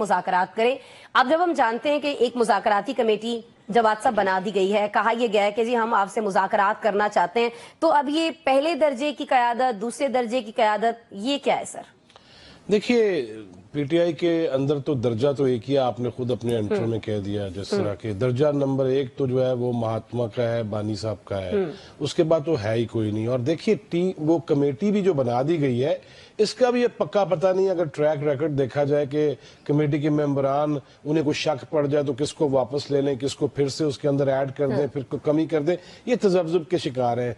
مذاکرات کریں. اب جب ہم جانتے ہیں کہ ایک مذاکراتی کمیٹی جواد صاحب بنا دی گئی ہے, کہا یہ گیا ہے کہ جی ہم آپ سے مذاکرات کرنا چاہتے ہیں, تو اب یہ پہلے درجے کی قیادت, دوسرے درجے کی قیادت, یہ کیا ہے سر؟ دیکھیے پی ٹی آئی کے اندر تو درجہ تو ایک ہی ہے, آپ نے خود اپنے انٹرو میں کہہ دیا, جس طرح کہ درجہ نمبر 1 تو جو ہے وہ مہاتما کا ہے, بانی صاحب کا ہے, اس کے بعد تو ہے ہی کوئی نہیں. اور دیکھیے وہ کمیٹی بھی جو بنا دی گئی ہے, اس کا بھی یہ پکا پتہ نہیں. اگر ٹریک ریکارڈ دیکھا جائے کہ کمیٹی کے ممبران انہیں کوئی شک پڑ جائے تو کس کو واپس لے لیں, کس کو پھر سے اس کے اندر ایڈ کر دیں, پھر کمی کر دیں, یہ تذبذب کے شکار ہیں.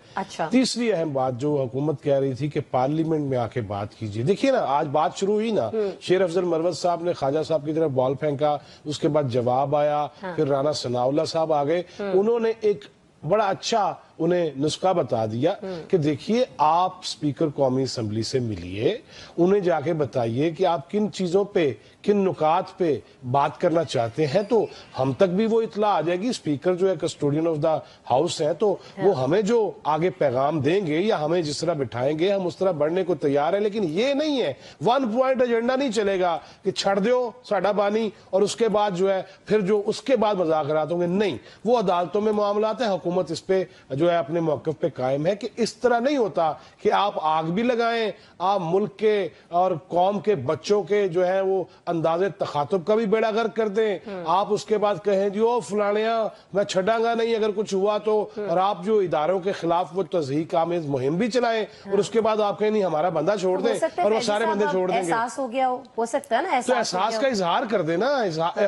تیسری اہم بات جو حکومت کہہ رہی تھی کہ پارلیمنٹ میں آ کے بات کیجیے. دیکھیے نا, آج بات شروع ہوئی نا, شیر افضل مروت صاحب نے خواجہ صاحب کی طرف بال پھینکا, اس کے بعد جواب آیا, پھر رانا ثناء اللہ صاحب آ گئے, انہوں نے ایک بڑا اچھا انہیں نسخہ بتا دیا کہ دیکھیے آپ سپیکر قومی اسمبلی سے ملیے, انہیں جا کے بتائیے کہ آپ کن چیزوں پہ, کن نکات پہ بات کرنا چاہتے ہیں, تو ہم تک بھی وہ اطلاع آ جائے گی. سپیکر جو ہے کسٹوڈین آف دا ہاؤس ہے, تو وہ ہمیں جو آگے پیغام دیں گے یا ہمیں جس طرح بٹھائیں گے ہم اس طرح بڑھنے کو تیار ہیں. لیکن یہ نہیں ہے 1 پوائنٹ ایجنڈا نہیں چلے گا کہ چھڑ دیو ساڈا بانی اور اس کے بعد جو ہے پھر جو اس کے بعد مذاکرات ہوں گے. نہیں, وہ عدالتوں میں معاملات ہیں. حکومت اس پہ جو ہے اپنے موقف پہ قائم ہے کہ اس طرح نہیں ہوتا کہ آپ آگ بھی لگائیں, آپ ملک کے اور قوم کے بچوں کے جو ہے وہ انداز تخاطب کا بھی بیڑا غرق کر دیں, آپ اس کے بعد کہیں جی او فلانیاں میں چھڑاں گا نہیں اگر کچھ ہوا تو, اور آپ جو اداروں کے خلاف وہ تضحیک آمیز مہم بھی چلائیں, اور اس کے بعد آپ کہیں نہیں ہمارا بندہ چھوڑ دیں, اور وہ سارے بندے چھوڑ دیں گے. احساس ہو گیا ہو سکتا ہے نا, تو احساس کا اظہار کر دینا.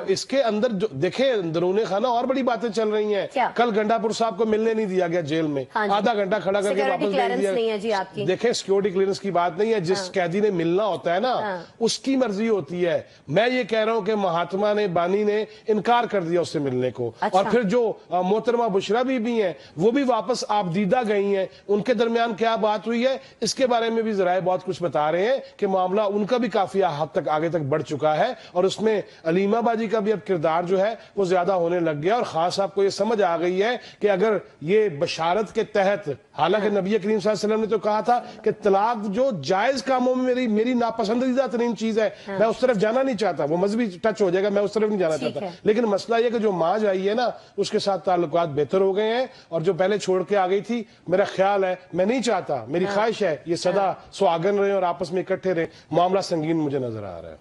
اس کے اندر دیکھیں اندرون خانہ اور بڑی باتیں چل رہی ہیں. کل گنڈا پور صاحب کو ملنے نہیں دیا گیا جیل میں, آدھا گھنٹہ کھڑا کر کے واپس بھیج دیا. دیکھیں سیکیورٹی کلیئرنس کی بات نہیں ہے, جس قیدی نے ملنا ہوتا ہے نا اس کی مرضی ہوتی ہے. میں یہ کہہ رہا ہوں کہ مہاتما نے, بانی نے انکار کر دیا اس سے ملنے کو, اور پھر جو محترمہ بشرا بھی ہیں وہ بھی واپس آپ دیدہ گئی ہیں. ان کے درمیان کیا بات ہوئی ہے اس کے بارے میں بھی ذرائع بہت کچھ بتا رہے ہیں کہ معاملہ ان کا بھی کافی حد تک آگے تک بڑھ چکا ہے, اور اس میں علیمہ باجی کا بھی اب کردار جو ہے وہ زیادہ ہونے لگ گیا. اور خان صاحب کو یہ سمجھ آ گئی ہے کہ اگر یہ بشارت کے تحت, حالانکہ نبی کریم صلی اللہ علیہ وسلم نے تو کہا تھا کہ طلاق جو جائز کاموں میں میری ناپسندیدہ ترین چیز ہے, میں اس طرف جانا نہیں چاہتا, وہ مذہبی ٹچ ہو جائے گا, میں اس طرف نہیں جانا چاہتا. لیکن مسئلہ یہ کہ جو ماں جائی ہے نا اس کے ساتھ تعلقات بہتر ہو گئے ہیں, اور جو پہلے چھوڑ کے آ گئی تھی, میرا خیال ہے, میں نہیں چاہتا, میری خواہش ہے یہ سدا سہاگن رہے اور آپس میں اکٹھے رہے. معاملہ سنگین مجھے نظر آ رہا ہے.